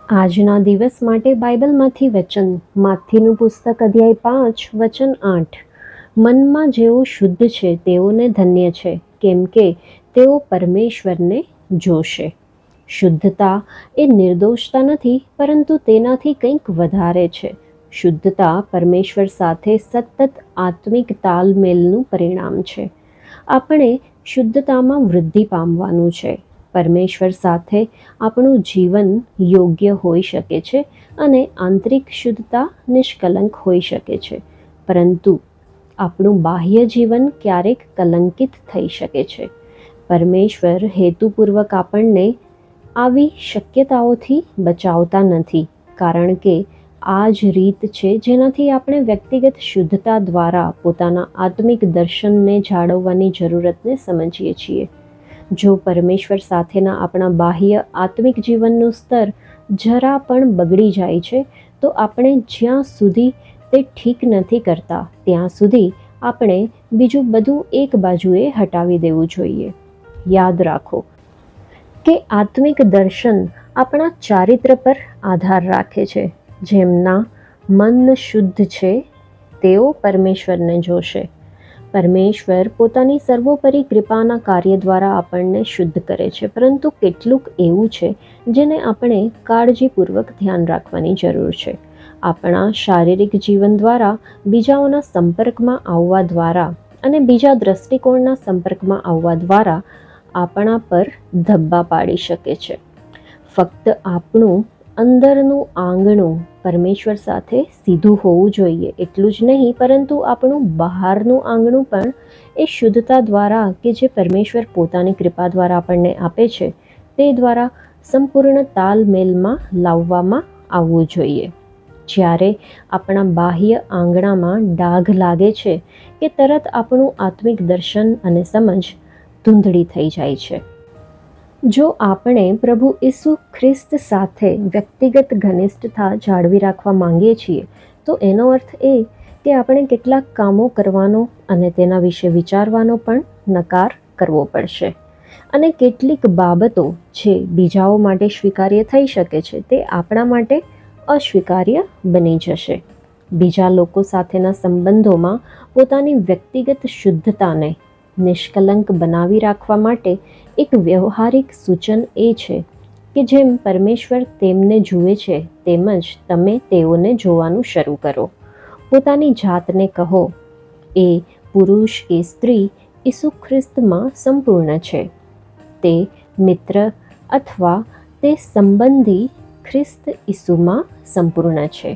આજના દિવસ માટે બાઇબલમાંથી વચન. માથીનું પુસ્તક અધ્યાય 5 વચન 8. મનમાં જેઓ શુદ્ધ છે તેઓને ધન્ય છે, કેમ કે તેઓ પરમેશ્વરને જોશે. શુદ્ધતા એ નિર્દોષતા નથી, પરંતુ તેનાથી કંઈક વધારે છે. શુદ્ધતા પરમેશ્વર સાથે સતત આત્મિક તાલમેલનું પરિણામ છે. આપણે શુદ્ધતામાં વૃદ્ધિ પામવાનું છે. પરમેશ્વર સાથે આપણું જીવન યોગ્ય હોઈ શકે છે અને આંતરિક શુદ્ધતા નિષ્કલંક હોઈ શકે છે, પરંતુ આપણું બાહ્ય જીવન ક્યારેક કલંકિત થઈ શકે છે. પરમેશ્વર હેતુપૂર્વક આપણને આવી શક્યતાઓથી બચાવતા નથી, કારણ કે આ જ રીત છે જેનાથી આપણે વ્યક્તિગત શુદ્ધતા દ્વારા પોતાના આત્મિક દર્શનને જાળવવાની જરૂરતને સમજીએ છીએ. જો પરમેશ્વર સાથેના આપણા બાહ્ય આત્મિક જીવનનું સ્તર જરા પણ બગડી જાય છે, તો આપણે જ્યાં સુધી તે ઠીક નથી કરતા ત્યાં સુધી આપણે બીજું બધું એક બાજુએ હટાવી દેવું જોઈએ. યાદ રાખો કે આત્મિક દર્શન આપણા ચારિત્ર પર આધાર રાખે છે. જેમના મન શુદ્ધ છે તેઓ પરમેશ્વરને જોશે. પરમેશ્વર પોતાની સર્વોપરી કૃપાના કાર્ય દ્વારા આપણને શુદ્ધ કરે છે, પરંતુ કેટલુંક એવું છે જેને આપણે કાળજીપૂર્વક ધ્યાન રાખવાની જરૂર છે. આપણા શારીરિક જીવન દ્વારા, બીજાઓના સંપર્કમાં આવવા દ્વારા અને બીજા દ્રષ્ટિકોણના સંપર્કમાં આવવા દ્વારા આપણા પર ધબ્બા પાડી શકે છે. ફક્ત આપણું અંદરનું આંગણું પરમેશ્વર સાથે સીધું હોવું જોઈએ એટલું જ નહીં, પરંતુ આપણું બહારનું આંગણું પણ એ શુદ્ધતા દ્વારા કે જે પરમેશ્વર પોતાની કૃપા દ્વારા આપણને આપે છે તે દ્વારા સંપૂર્ણ તાલમેલમાં લાવવામાં આવવું જોઈએ. જ્યારે આપણા બાહ્ય આંગણામાં ડાઘ લાગે છે કે તરત આપણું આત્મિક દર્શન અને સમજ ધૂંધળી થઈ જાય છે. જો આપણે પ્રભુ ઈસુ ખ્રિસ્ત સાથે વ્યક્તિગત ઘનિષ્ઠતા જાળવી રાખવા માંગીએ છીએ, તો એનો અર્થ એ કે આપણે કેટલાક કામો કરવાનો અને તેના વિશે વિચારવાનો પણ નકાર કરવો પડશે. અને કેટલીક બાબતો જે બીજાઓ માટે સ્વીકાર્ય થઈ શકે છે તે આપણા માટે અસ્વીકાર્ય બની જશે. બીજા લોકો સાથેના સંબંધોમાં પોતાની વ્યક્તિગત શુદ્ધતાને નિષ્કલંક બનાવી રાખવા માટે એક વ્યવહારિક સૂચન એ છે કે જેમ પરમેશ્વર તેમને જુએ છે તેમજ તમે તેઓને જોવાનું શરૂ કરો. પોતાની જાતને કહો, એ પુરુષ કે સ્ત્રી ઈસુ ખ્રિસ્તમાં સંપૂર્ણ છે. તે મિત્ર અથવા તે સંબંધી ખ્રિસ્ત ઈસુમાં સંપૂર્ણ છે.